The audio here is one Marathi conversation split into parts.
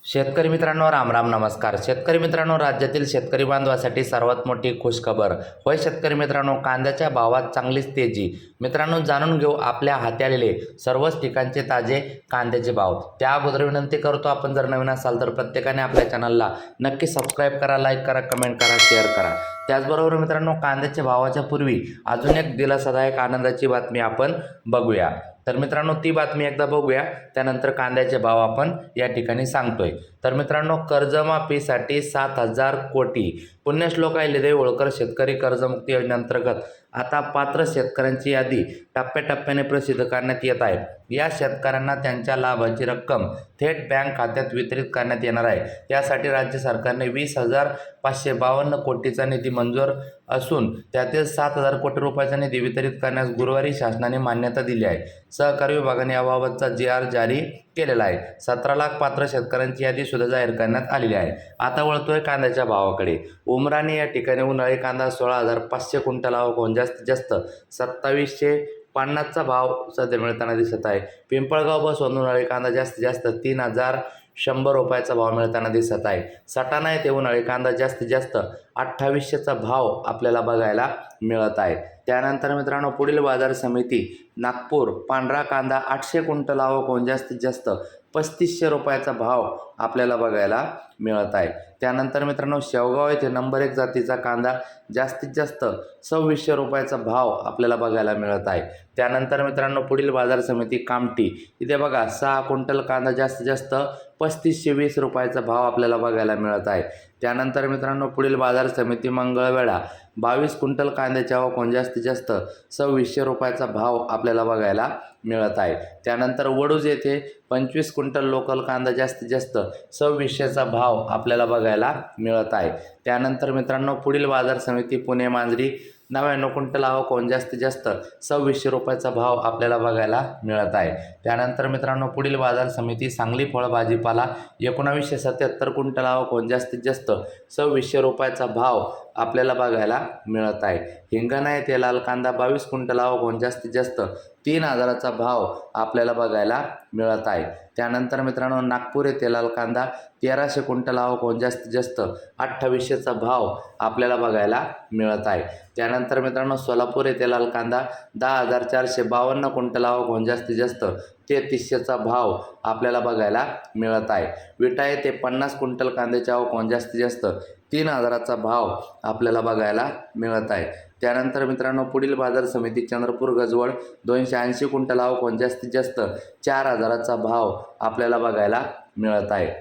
शेतकरी मित्रांनो, राम राम, नमस्कार. शेतकरी मित्रांनो, राज्यातील शेतकरी बांधवासाठी सर्वात मोठी खुशखबर. होय शेतकरी मित्रांनो, कांद्याच्या भावात चांगलीच तेजी. मित्रांनो, जाणून घेऊ आपल्या हाती आलेले सर्वच ठिकाणचे ताजे कांद्याचे भाव. त्या अगोदर विनंती करतो, आपण जर नवीन असाल तर प्रत्येकाने आपल्या चॅनलला नक्की सबस्क्राईब करा, लाईक करा, कमेंट करा, शेअर करा. त्याचबरोबर मित्रांनो, कांद्याच्या भावाच्या पूर्वी अजून एक दिलासादायक आनंदाची बातमी आपण बघूया. तर मित्रांनो, ती बातमी एकदा बघूया, त्यानंतर कांद्याचे भाव आपण या ठिकाणी सांगतोय. तर मित्रांनो, कर्जमाफीसाठी 7,000 कोटी. पुण्यश्लोक अहिल्यादेवी होळकर शेतकरी कर्जमुक्ती योजनेअंतर्गत आता पात्र शेतकऱ्यांची यादी टप्प्याटप्प्याने प्रसिद्ध करण्यात येत आहे. या शेतकऱ्यांना त्यांच्या लाभाची रक्कम थेट बँक खात्यात वितरित करण्यात येणार आहे. यासाठी राज्य सरकारने 20,552 कोटीचा निधी मंजूर असून त्यातील 7,000 कोटी रुपयाचा निधी वितरित करण्यास गुरुवारी शासनाने मान्यता दिली आहे. सहकारी विभागाने याबाबतचा जी.आर. जारी केलेला आहे. 17 लाख पात्र शेतकऱ्यांची यादी सुद्धा जाहीर करण्यात आलेली आहे. आता वळतोय कांद्याच्या भावाकडे. उमराणे या ठिकाणी उन्हाळी कांदा 16,500 क्विंटल आवक होऊन जास्तीत जास्त 2,750चा भाव सध्या मिळताना दिसत आहे. पिंपळगाव बसवून उन्हाळी कांदा जास्तीत जास्त 3,100 रुपयाचा भाव मिळताना दिसत आहे. सटाणा येथे उन्हाळी कांदा जास्तीत जास्त 2,800चा भाव आपल्याला बघायला मिळत आहे. त्यानंतर मित्रांनो, पुढील बाजार समिती नागपूर पांढरा कांदा 800 क्विंटल आवक होऊन जास्तीत जास्त 3,500 रुपयाचा भाव आपल्याला बघायला मिळत आहे. त्यानंतर मित्रांनो, शेवगाव येथे नंबर 1 जातीचा कांदा जास्तीत जास्त 2,600 रुपयाचा भाव आपल्याला बघायला मिळत आहे. त्यानंतर मित्रांनो, पुढील बाजार समिती कामठी इथे बघा 6 क्विंटल कांदा जास्तीत जास्त 3,520 रुपयाचा भाव आपल्याला बघायला मिळत आहे. त्यानंतर मित्रांनो, पुढील बाजार समिती मंगळवेढा 22 क्विंटल कांद्याची आवक होऊन जास्तीत जास्त 2,600 रुपयाचा भाव आपल्याला बघायला मिळत आहे. त्यानंतर वडूज येथे 25 क्विंटल लोकल कांदा जास्तीत जास्त 2,600चा भाव आपल्याला बघायला मिळत आहे. त्यानंतर मित्रांनो, पुढील बाजार समिती पुणे मांजरी 99 क्विंटल आवक होऊन जास्तीत जास्त 2,600 रुपयाचा भाव आपल्याला बघायला मिळत आहे. त्यानंतर मित्रांनो, पुढील बाजार समिती सांगली फळभाजीपाला 1977 क्विंटल आवक होऊन जास्तीत जास्त 2,600 रुपयाचा भाव आपल्याला बघायला मिळत आहे. हिंगणा येथे लाल कांदा 22 क्विंटल आवक होऊन जास्तीत जास्त 3,000चा भाव आपल्याला बघायला मिळत आहे. त्यानंतर मित्रांनो, नागपूर येथे लाल कांदा 1,300 क्विंटल आवक होऊन जास्तीत जास्त 2,800चा भाव आपल्याला बघायला मिळत आहे. त्यानंतर मित्रांनो, सोलापूर येथे लाल कांदा 10,452 क्विंटल आवक होऊन जास्तीत जास्त 3,300चा भाव आपल्याला बघायला मिळत आहे. विटा येथे 50 क्विंटल कांद्याची आवक होऊन जास्तीत जास्त 3,000चा भाव आपल्याला बघायला मिळत आहे. त्यानंतर मित्रांनो, पुढील बाजार समिती चंद्रपूर गजवळ 280 क्विंटल आवक होऊन जास्तीत जास्त 4,000चा भाव आपल्याला बघायला मिळत आहे.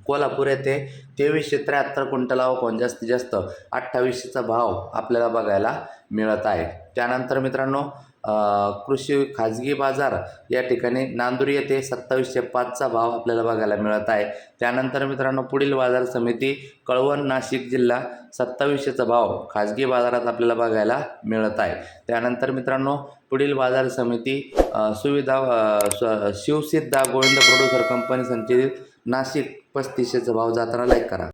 कोल्हापूर येथे 2,373 क्विंटल आवक होऊन जास्तीत जास्त 2,800चा भाव आपल्याला बघायला मिळत आहे. त्यानंतर मित्रांनो, कृषी खाजगी बाजार या ठिकाणी नांदुरी येथे 2,705चा भाव आपल्याला बघायला मिळत आहे. त्यानंतर मित्रांनो, पुढील बाजार समिती कळवण नाशिक जिल्हा 2,700चा भाव खाजगी बाजारात आपल्याला बघायला मिळत आहे. त्यानंतर मित्रांनो, पुढील बाजार समिती शिवसिद्धा गोविंद प्रोड्युसर कंपनी संचलित नाशिक 3,500चा भाव. जाताना लाईक करा.